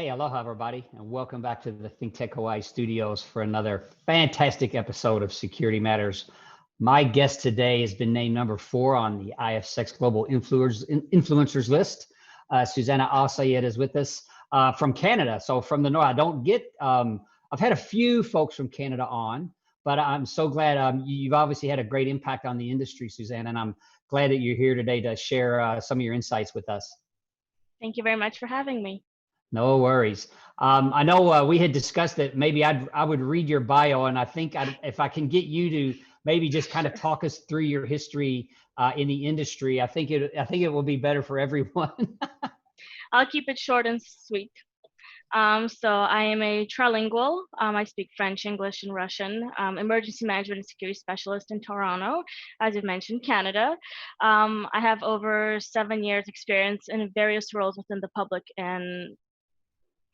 Hey, aloha, everybody, and welcome back to the ThinkTech Hawaii studios for another fantastic episode of Security Matters. My guest today has been named number 4 on the IFSEX Global Influencers list. Suzanna Alsayed is with us from Canada. So from the north, I don't get, I've had a few folks from Canada on, but I'm so glad you've obviously had a great impact on the industry, Suzanna, and I'm glad that you're here today to share some of your insights with us. Thank you very much for having me. No worries. I know we had discussed that maybe I would read your bio, and I think if I can get you to maybe just kind of talk us through your history in the industry, I think it will be better for everyone. I'll keep it short and sweet. So I am a trilingual. I speak French, English, and Russian. Emergency management and security specialist in Toronto, as you mentioned, Canada. I have over 7 years experience in various roles within the public and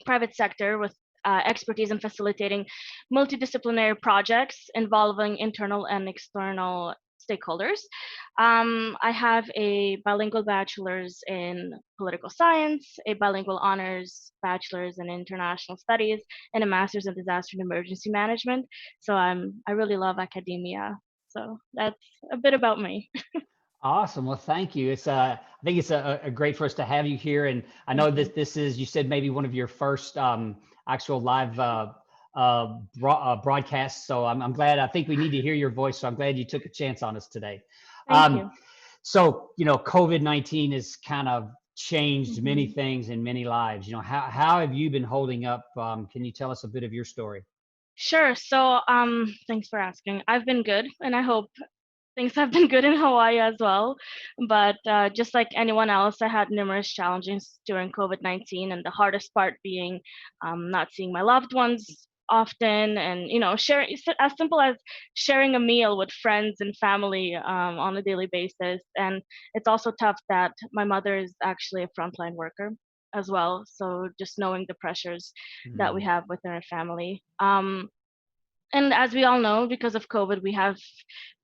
private sector with expertise in facilitating multidisciplinary projects involving internal and external stakeholders. I have a bilingual bachelor's in political science, a bilingual honors bachelor's in international studies, and a master's in disaster and emergency management. So I really love academia. So that's a bit about me. Awesome. Well, thank you. I think it's a great for us to have you here. And I know that this is, you said maybe one of your first actual live broadcasts. So I'm glad. I think we need to hear your voice. So I'm glad you took a chance on us today. Thank you. So, COVID-19 has kind of changed many things in many lives. How have you been holding up? Can you tell us a bit of your story? Sure. So thanks for asking. I've been good, and I hope things have been good in Hawaii as well. But just like anyone else, I had numerous challenges during COVID-19, and the hardest part being not seeing my loved ones often, and sharing as simple as sharing a meal with friends and family on a daily basis. And it's also tough that my mother is actually a frontline worker as well. So just knowing the pressures that we have within our family. And as we all know, because of COVID, we have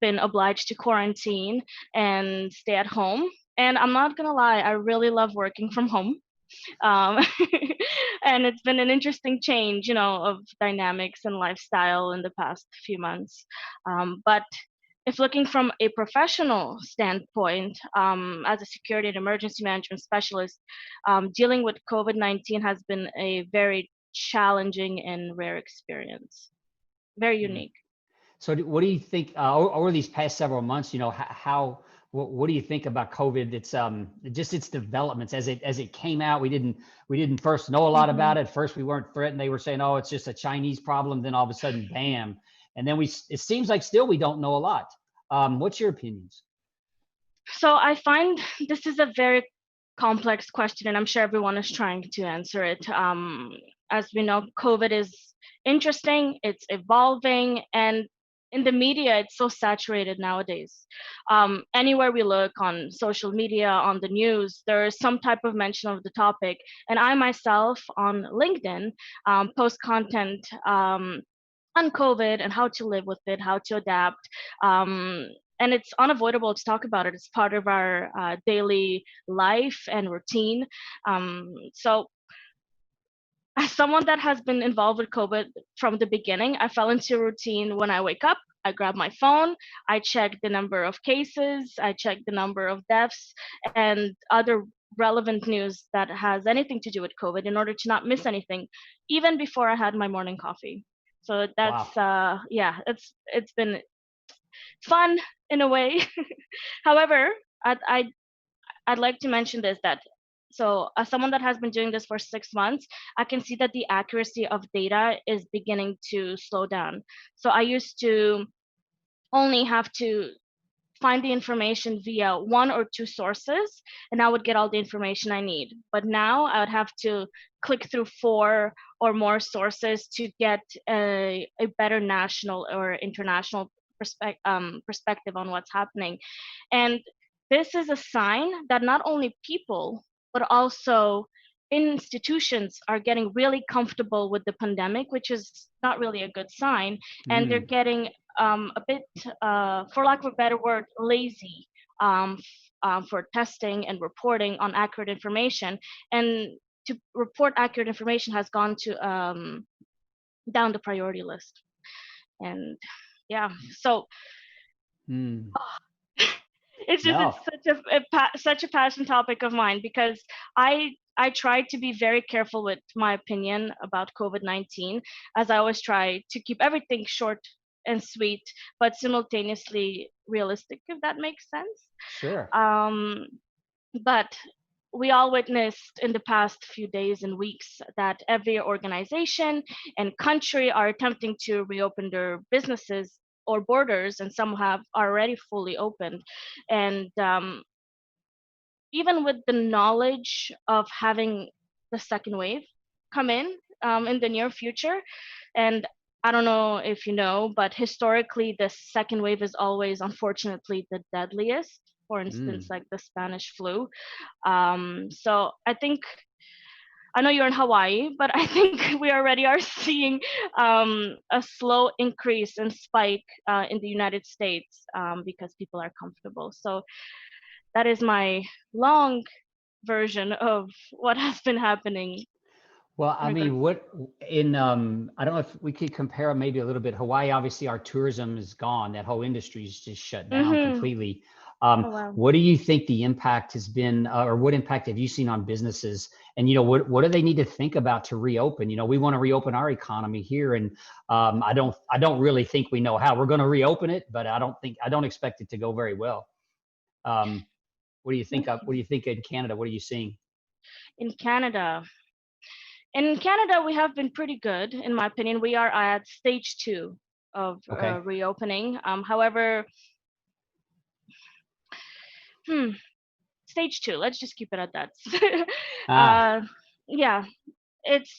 been obliged to quarantine and stay at home. And I'm not gonna lie, I really love working from home. Um, and it's been an interesting change, of dynamics and lifestyle in the past few months. But if looking from a professional standpoint, as a security and emergency management specialist, dealing with COVID-19 has been a very challenging and rare experience. Very unique. So what do you think over these past several months, what do you think about COVID? It's just its developments as it came out. We didn't first know a lot about it. First, we weren't threatened. They were saying, oh, it's just a Chinese problem. Then all of a sudden, bam. And then it seems like still we don't know a lot. What's your opinions? So I find this is a very complex question, and I'm sure everyone is trying to answer it. As we know, COVID is interesting, it's evolving, and in the media, it's so saturated nowadays. Anywhere we look on social media, on the news, there is some type of mention of the topic. And I myself on LinkedIn post content on COVID and how to live with it, how to adapt. And it's unavoidable to talk about it. It's part of our daily life and routine. So as someone that has been involved with COVID from the beginning, I fell into a routine when I wake up. I grab my phone, I check the number of cases, I check the number of deaths, and other relevant news that has anything to do with COVID in order to not miss anything, even before I had my morning coffee. So that's yeah, it's been fun in a way. However, I'd like to mention this that so as someone that has been doing this for 6 months, I can see that the accuracy of data is beginning to slow down. So I used to only have to find the information via 1 or 2 sources, and I would get all the information I need. But now I would have to click through 4 or more sources to get a better national or international perspective on what's happening. And this is a sign that not only people, but also institutions are getting really comfortable with the pandemic, which is not really a good sign. And they're getting a bit, for lack of a better word, lazy for testing and reporting on accurate information. And to report accurate information has gone to down the priority list. And yeah, so Hmm. it's just No, it's such a passion topic of mine, because I try to be very careful with my opinion about COVID-19, as I always try to keep everything short and sweet, but simultaneously realistic, if that makes sense. sure. Um, but we all witnessed in the past few days and weeks that every organization and country are attempting to reopen their businesses or borders, and some have already fully opened. And even with the knowledge of having the second wave come in the near future, and I don't know if you know, but historically, the second wave is always, unfortunately, the deadliest. For instance, Mm. like the Spanish flu. So I know you're in Hawaii, but I think we already are seeing a slow increase and spike in the United States, because people are comfortable. So that is my long version of what has been happening Well, in I mean, regards. what in I don't know if we could compare maybe a little bit. Hawaii, obviously, our tourism is gone. That whole industry is just shut down Mm-hmm. completely. Oh wow. What do you think the impact has been, or what impact have you seen on businesses? And what do they need to think about to reopen? We want to reopen our economy here, and I don't really think we know how we're going to reopen it, but I don't expect it to go very well. Um, what do you think? What do you think in Canada? What are you seeing? In Canada, in Canada, we have been pretty good, in my opinion. We are at stage 2 of Okay. reopening. However, hmm, stage 2. Let's just keep it at that. Ah. uh, yeah, it's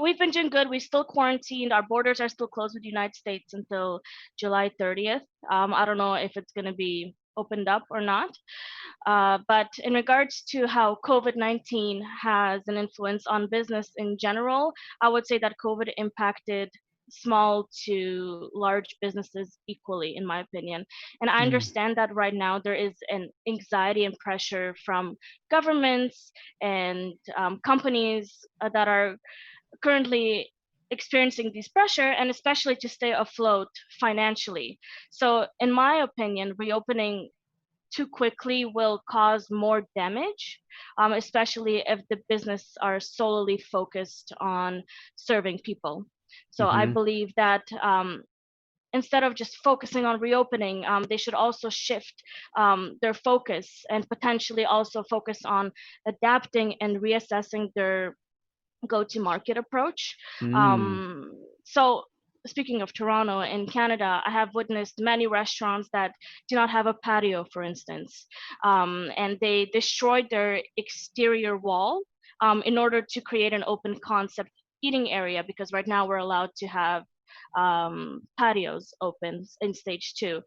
we've been doing good. We still quarantined. Our borders are still closed with the United States until July 30th. I don't know if it's going to be opened up or not. But in regards to how COVID-19 has an influence on business in general, I would say that COVID impacted small to large businesses equally, in my opinion. And I Mm. understand that right now there is an anxiety and pressure from governments and companies that are currently experiencing this pressure, and especially to stay afloat financially. So in my opinion, reopening too quickly will cause more damage, especially if the business are solely focused on serving people. So I Hmm. believe that instead of just focusing on reopening, they should also shift their focus and potentially also focus on adapting and reassessing their go-to-market approach. Mm. Um, so speaking of Toronto, in Canada, I have witnessed many restaurants that do not have a patio, for instance, and they destroyed their exterior wall in order to create an open concept eating area, because right now we're allowed to have patios open in stage 2.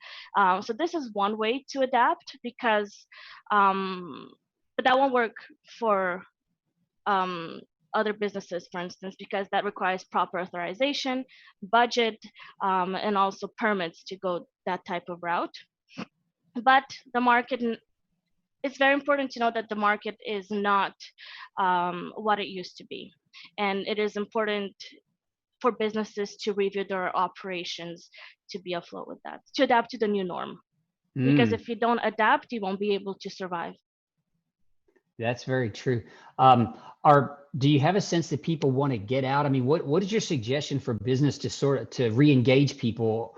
So this is one way to adapt, because but that won't work for um, other businesses, for instance, because that requires proper authorization, budget, and also permits to go that type of route. But the market, it's very important to know that the market is not what it used to be. And it is important for businesses to review their operations to be afloat with that, to adapt to the new norm. Because Mm. if you don't adapt, you won't be able to survive. That's very true. Do you have a sense that people want to get out? I mean, what is your suggestion for business to sort of to re-engage people?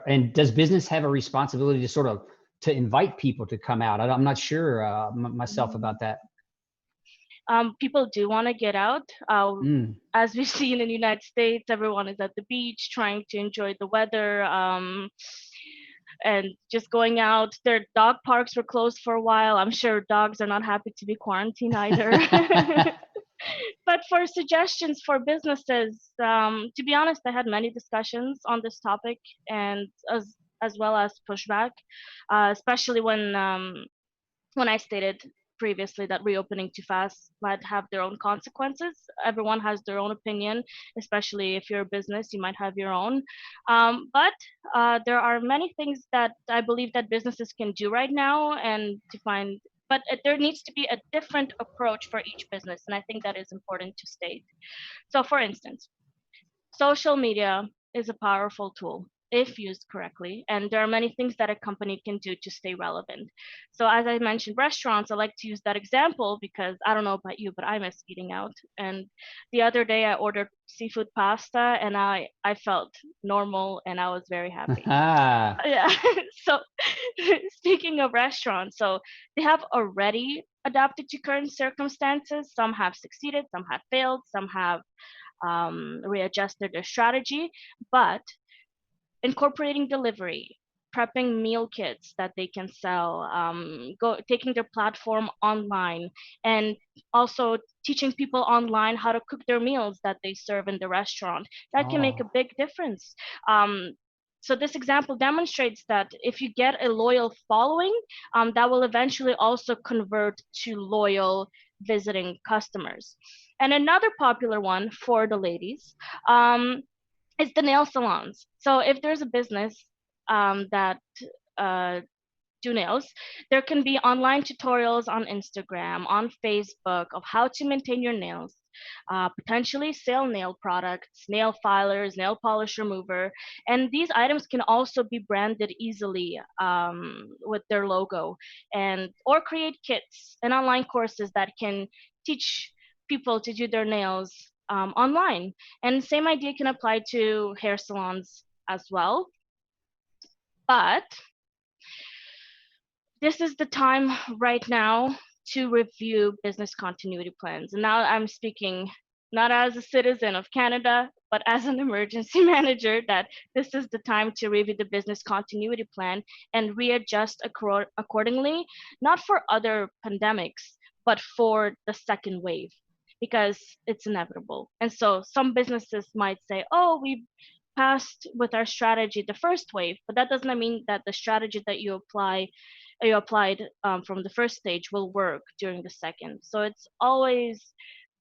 And does business have a responsibility to sort of to invite people to come out? I'm not sure myself about that. People do want to get out. Mm. As we've seen in the United States, everyone is at the beach trying to enjoy the weather, and just going out. Their dog parks were closed for a while. I'm sure dogs are not happy to be quarantined either. But for suggestions for businesses, to be honest, I had many discussions on this topic, and as well as pushback, especially when I stated previously that reopening too fast might have their own consequences. Everyone has their own opinion, especially if you're a business, you might have your own. But there are many things that I believe that businesses can do right now, and to find but there needs to be a different approach for each business, and I think that is important to state. So for instance, social media is a powerful tool if used correctly, and there are many things that a company can do to stay relevant. So as I mentioned, restaurants, I like to use that example because I don't know about you, but I miss eating out. And the other day I ordered seafood pasta and I felt normal and I was very happy. Yeah. So speaking of restaurants, so they have already adapted to current circumstances. Some have succeeded, some have failed, some have readjusted their strategy, but incorporating delivery, prepping meal kits that they can sell, taking their platform online, and also teaching people online how to cook their meals that they serve in the restaurant. That can make a big difference. Um, so this example demonstrates that if you get a loyal following, that will eventually also convert to loyal visiting customers. And another popular one for the ladies, is the nail salons. So if there's a business that uh, do nails, there can be online tutorials on Instagram, on Facebook of how to maintain your nails, potentially sell nail products, nail filers, nail polish remover, and these items can also be branded easily with their logo, and or create kits and online courses that can teach people to do their nails online. And same idea can apply to hair salons as well. But this is the time right now to review business continuity plans. And now I'm speaking not as a citizen of Canada, but as an emergency manager, that this is the time to review the business continuity plan and readjust accordingly, not for other pandemics, but for the second wave, because it's inevitable. And so some businesses might say, oh, we passed with our strategy the first wave, but that doesn't mean that the strategy that you applied from the first stage will work during the second. So it's always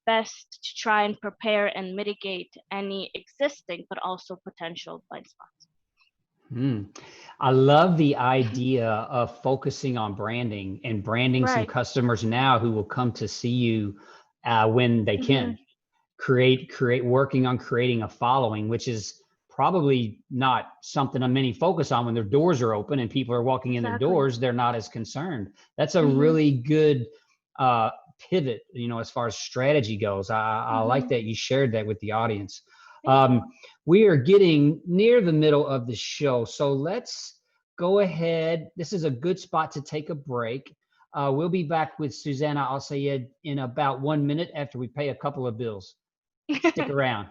best to try and prepare and mitigate any existing but also potential blind spots. I love the idea of focusing on branding and branding some Right. customers now who will come to see you when they can. Working on creating a following, which is probably not something many focus on when their doors are open and people are walking in their doors. They're not as concerned. That's a really good pivot, as far as strategy goes. I like that you shared that with the audience. We are getting near the middle of the show, so let's go ahead. This is a good spot to take a break. We'll be back with Suzanna Alsayed in about 1 minute after we pay a couple of bills. Stick around.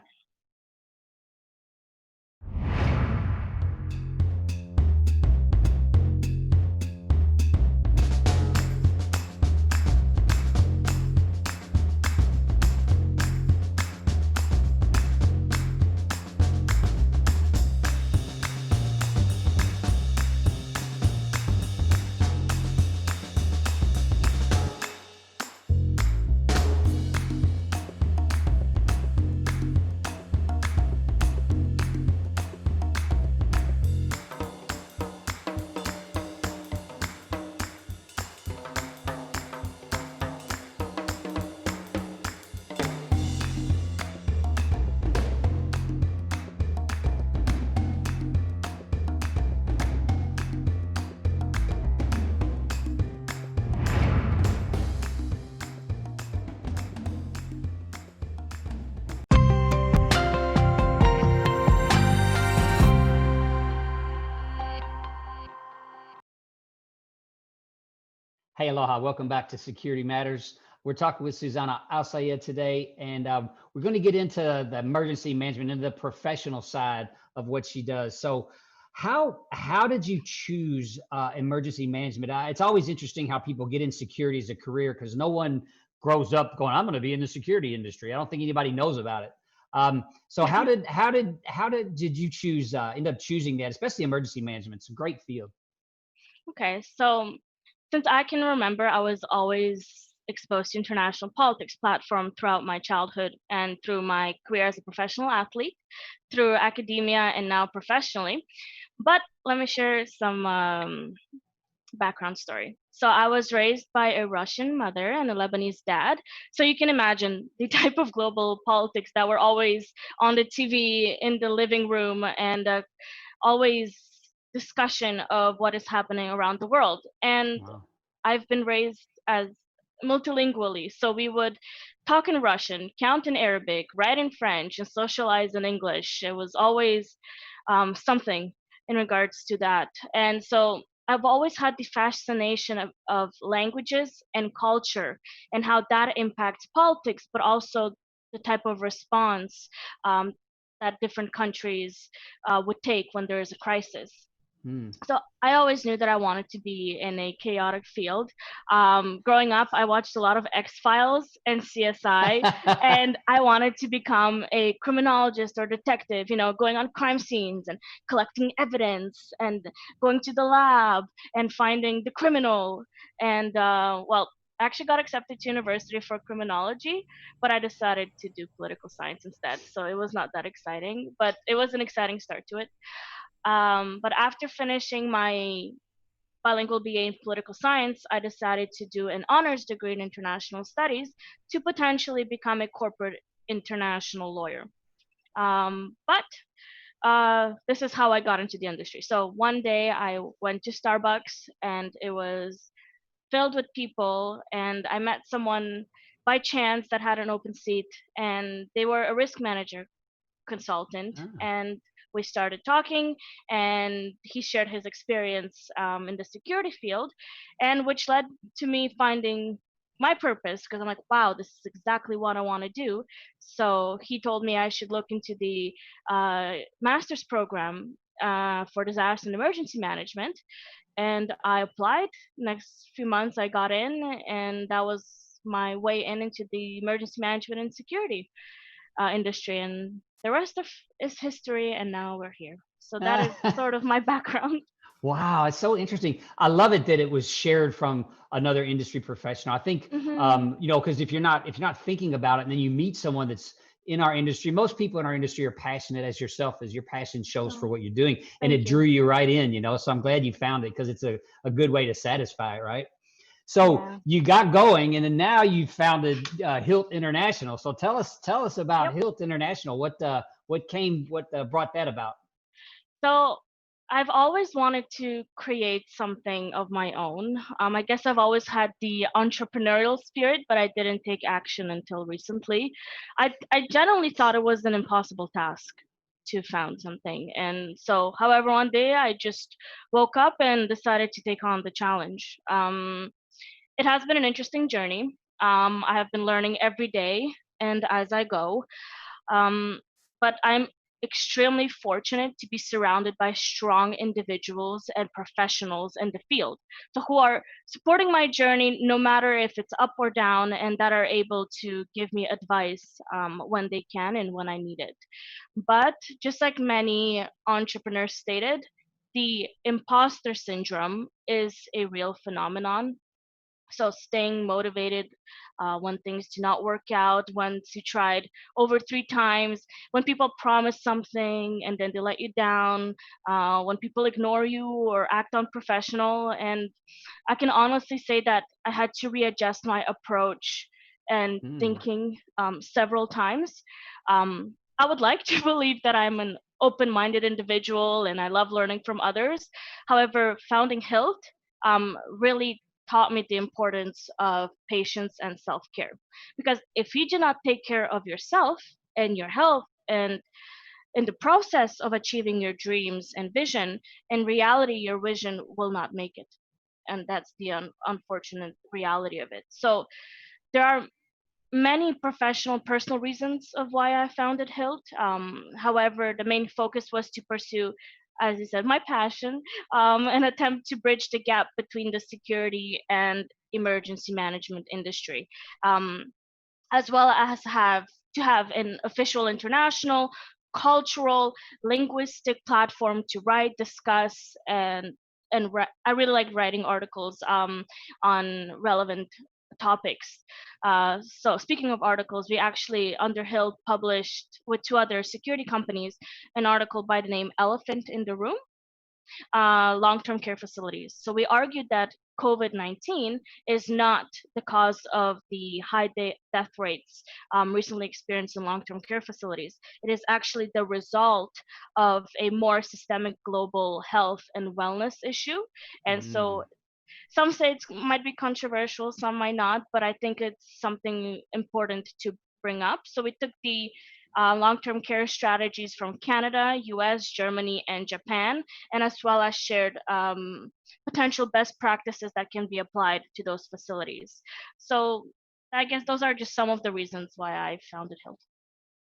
Hey, aloha. Welcome back to Security Matters. We're talking with Suzanna Alsayed today, and we're going to get into the emergency management and the professional side of what she does. So how did you choose emergency management? It's always interesting how people get in security as a career, because no one grows up going, I'm going to be in the security industry. I don't think anybody knows about it. So how did you choose end up choosing that, especially emergency management? It's a great field. Okay, so since I can remember, I was always exposed to international politics platform throughout my childhood and through my career as a professional athlete, through academia, and now professionally. But let me share some background story. So I was raised by a Russian mother and a Lebanese dad. So you can imagine the type of global politics that were always on the TV in the living room, and always discussion of what is happening around the world. And Wow. I've been raised as multilingually. So we would talk in Russian, count in Arabic, write in French, and socialize in English. It was always something in regards to that. And so I've always had the fascination of languages and culture and how that impacts politics, but also the type of response um, that different countries would take when there is a crisis. Hmm. So I always knew that I wanted to be in a chaotic field. Growing up, I watched a lot of X Files and CSI, and I wanted to become a criminologist or detective. You know, going on crime scenes and collecting evidence, and going to the lab and finding the criminal. And well, I actually got accepted to university for criminology, but I decided to do political science instead. So it was not that exciting, but it was an exciting start to it. But after finishing my bilingual BA in political science, I decided to do an honors degree in international studies to potentially become a corporate international lawyer. But this is how I got into the industry. So one day I went to Starbucks and it was filled with people, and I met someone by chance that had an open seat, and they were a risk manager consultant, Ah. and we started talking, and he shared his experience in the security field, and which led to me finding my purpose, because I'm like, wow, this is exactly what I want to do. So he told me I should look into the master's program for disaster and emergency management, and I applied. Next few months I got in, and that was my way in into the emergency management and security industry, and the rest of is history. And now we're here. So that is sort of my background. Wow, it's so interesting. I love it that it was shared from another industry professional. I think, Hmm. because if you're not thinking about it, and then you meet someone that's in our industry, most people in our industry are passionate as yourself, as your passion shows for Oh, what you're doing, and thank it you. drew you right in. So I'm glad you found it because it's a good way to satisfy it, right? So Yeah. you got going, and then now you founded Hilt International. So tell us about Yep. Hilt International. What brought that about? So I've always wanted to create something of my own. I guess I've always had the entrepreneurial spirit, but I didn't take action until recently. I genuinely thought it was an impossible task to found something. And so, however, one day I just woke up and decided to take on the challenge. It has been an interesting journey. I have been learning every day and as I go. Um, but I'm extremely fortunate to be surrounded by strong individuals and professionals in the field, so who are supporting my journey no matter if it's up or down, and that are able to give me advice when they can and when I need it. But just like many entrepreneurs stated, the imposter syndrome is a real phenomenon. So staying motivated when things do not work out, once you tried over 3 times, when people promise something and then they let you down, when people ignore you or act unprofessional. And I can honestly say that I had to readjust my approach and Hmm. thinking several times. I would like to believe that I'm an open-minded individual and I love learning from others. However, founding Hilt really taught me the importance of patience and self-care, because if you do not take care of yourself and your health, and in the process of achieving your dreams and vision, in reality your vision will not make it. And that's the unfortunate reality of it. So there are many professional personal reasons of why I founded Hilt. However, the main focus was to pursue, as you said, my passion, an attempt to bridge the gap between the security and emergency management industry, um, as well as have an official international, cultural, linguistic platform to write, discuss, I really like writing articles on relevant topics. So speaking of articles, we actually Underhill published with two other security companies an article by the name "Elephant in the Room," long-term care facilities. So we argued that COVID-19 is not the cause of the high death rates recently experienced in long-term care facilities. It is actually the result of a more systemic global health and wellness issue. And so some say it might be controversial, some might not, but I think it's something important to bring up. So we took the long-term care strategies from Canada, US, Germany, and Japan, and as well as shared potential best practices that can be applied to those facilities. So I guess those are just some of the reasons why I found it helpful.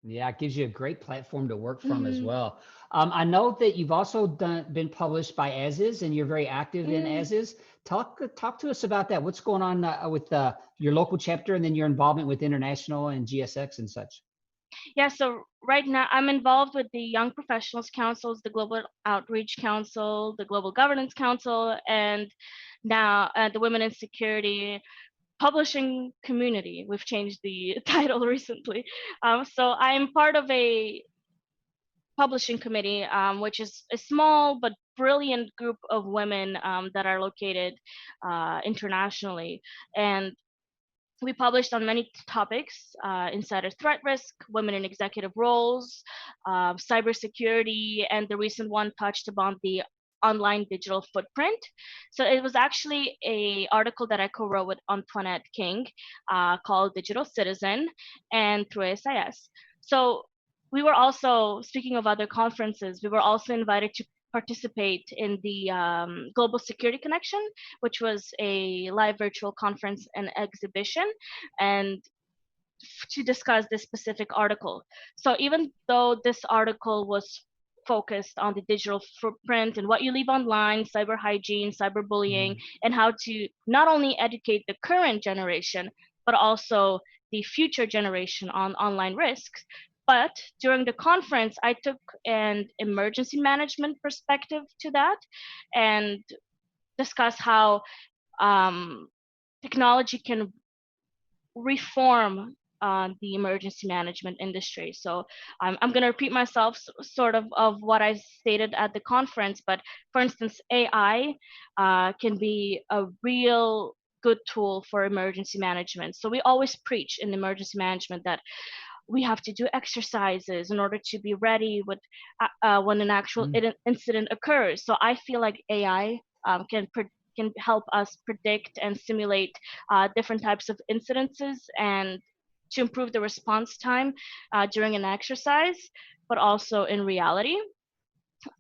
Yeah, it gives you a great platform to work from as Mhm. well. I know that you've also been published by As Is, and you're very active in Mm. As Is. Talk to us about that. What's going on with your local chapter, and then your involvement with international and GSX and such. Yeah, so right now I'm involved with the Young Professionals Councils, the Global Outreach Council, the Global Governance Council, and now the Women in Security Publishing Community. We've changed the title recently. So I'm part of a publishing committee, which is a small but brilliant group of women that are located internationally. And we published on many topics: insider threat risk, women in executive roles, cybersecurity, and the recent one touched upon the online digital footprint. So it was actually a article that I co-wrote with Antoinette King called Digital Citizen and through ASIS. So we were also, speaking of other conferences, we were also invited to participate in the Global Security Connection, which was a live virtual conference and exhibition, and to discuss this specific article. So even though this article was focused on the digital footprint and what you leave online, cyber hygiene, cyberbullying, and how to not only educate the current generation, but also the future generation on online risks. But during the conference, I took an emergency management perspective to that and discuss how technology can reform the emergency management industry. So I'm going to repeat myself sort of what I stated at the conference, but for instance, AI can be a real good tool for emergency management. So we always preach in emergency management that we have to do exercises in order to be ready with when an actual incident occurs. So I feel like AI can help us predict and simulate different types of incidences and to improve the response time during an exercise, but also in reality.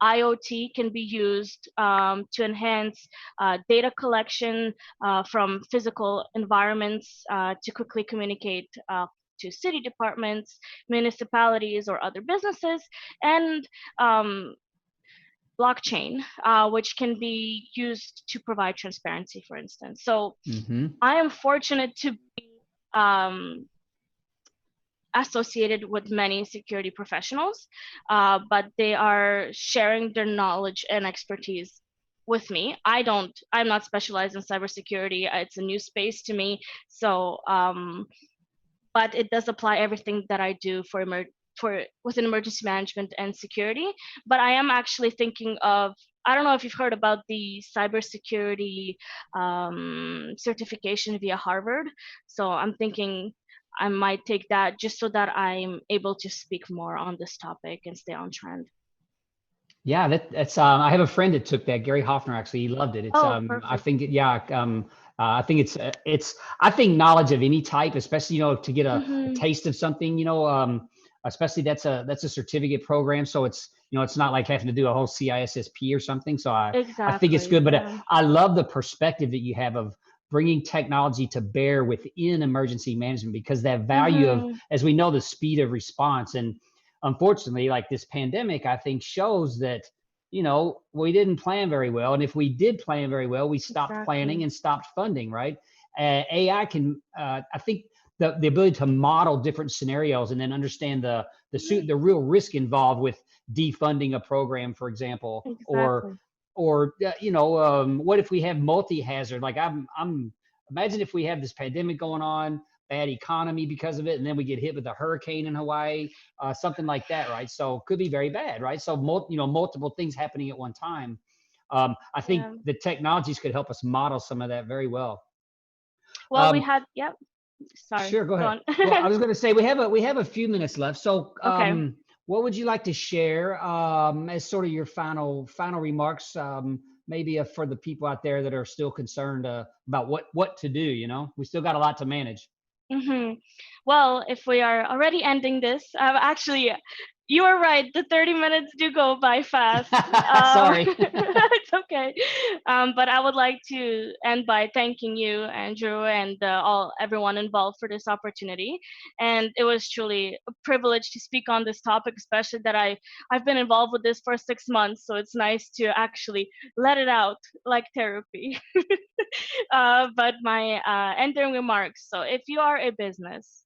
IoT can be used to enhance data collection from physical environments to quickly communicate to city departments, municipalities, or other businesses, and blockchain, which can be used to provide transparency, for instance. So I am fortunate to be associated with many security professionals, but they are sharing their knowledge and expertise with me. I'm not specialized in cybersecurity. It's a new space to me. So, but it does apply everything that I do for within emergency management and security. But I am actually thinking of, I don't know if you've heard about the cybersecurity certification via Harvard. So I'm thinking I might take that just so that I'm able to speak more on this topic and stay on trend. Yeah, that's I have a friend that took that, Gary Hoffner, actually. He loved it. It's Perfect. I think I think it's I think knowledge of any type, especially to get a taste of something, especially that's a certificate program, so it's it's not like having to do a whole CISSP or something. So I think it's good, but I love the perspective that you have of bringing technology to bear within emergency management, because that value of, as we know, the speed of response. And unfortunately, like this pandemic, I think shows that, we didn't plan very well. And if we did plan very well, we stopped planning and stopped funding, right? AI can, I think the ability to model different scenarios and then understand the real risk involved with defunding a program, for example, or what if we have multi-hazard? Like I'm imagine if we have this pandemic going on, bad economy because of it, and then we get hit with a hurricane in Hawaii, something like that, right? So it could be very bad, right? So multiple things happening at one time. I think Yeah. the technologies could help us model some of that very well. Well, we Um, had, yep. Sorry, sure, go go ahead. on. Well, I was going to say we have a few minutes left. So, Okay. what would you like to share as sort of your final remarks? Maybe for the people out there that are still concerned about what to do. You know, we still got a lot to manage. Well, if we are already ending this, actually, you are right. The 30 minutes do go by fast. Sorry. It's okay. But I would like to end by thanking you, Andrew, and everyone involved for this opportunity. And it was truly a privilege to speak on this topic, especially that I've been involved with this for 6 months. So it's nice to actually let it out like therapy. But my ending remarks. So if you are a business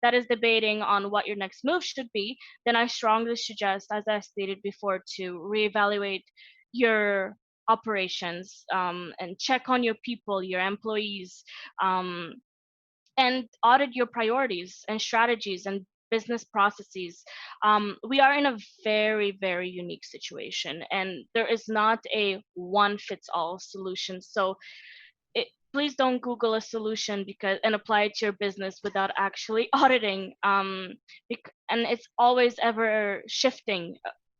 that is debating on what your next move should be, then I strongly suggest, as I stated before, to reevaluate your operations and check on your people, your employees, um, and audit your priorities and strategies and business processes. We are in a very, very unique situation, and there is not a one fits all solution. So please don't Google a solution and apply it to your business without actually auditing. And it's always ever shifting,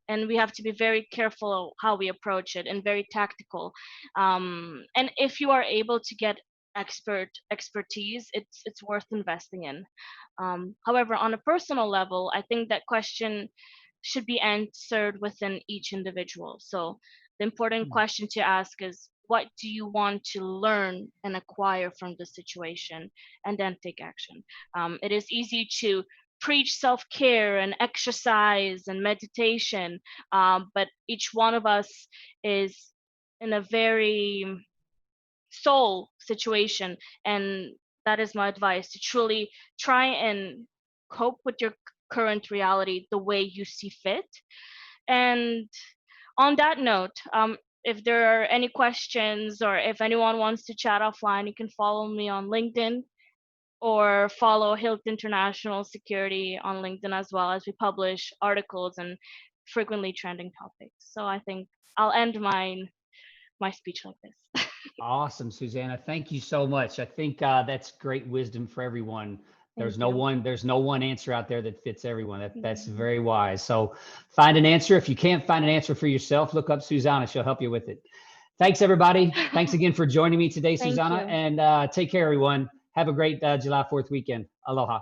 and we have to be very careful how we approach it and very tactical. And if you are able to get expertise, it's worth investing in. However, on a personal level, I think that question should be answered within each individual. So the important question to ask is, what do you want to learn and acquire from the situation, and then take action. It is easy to preach self-care and exercise and meditation, but each one of us is in a very soul situation, and that is my advice, to truly try and cope with your current reality the way you see fit. And on that note, if there are any questions or if anyone wants to chat offline, you can follow me on LinkedIn or follow Hilt International Security on LinkedIn as well, as we publish articles and frequently trending topics. So I think I'll end my speech like this. Awesome, Susanna. Thank you so much. I think that's great wisdom for everyone. Thank you. There's no one answer out there that fits everyone. That's Mhm. very wise. So find an answer. If you can't find an answer for yourself, look up Susanna. She'll help you with it. Thanks, everybody. Thanks again for joining me today, Thank Susanna. you. And take care, everyone. Have a great July 4th weekend. Aloha.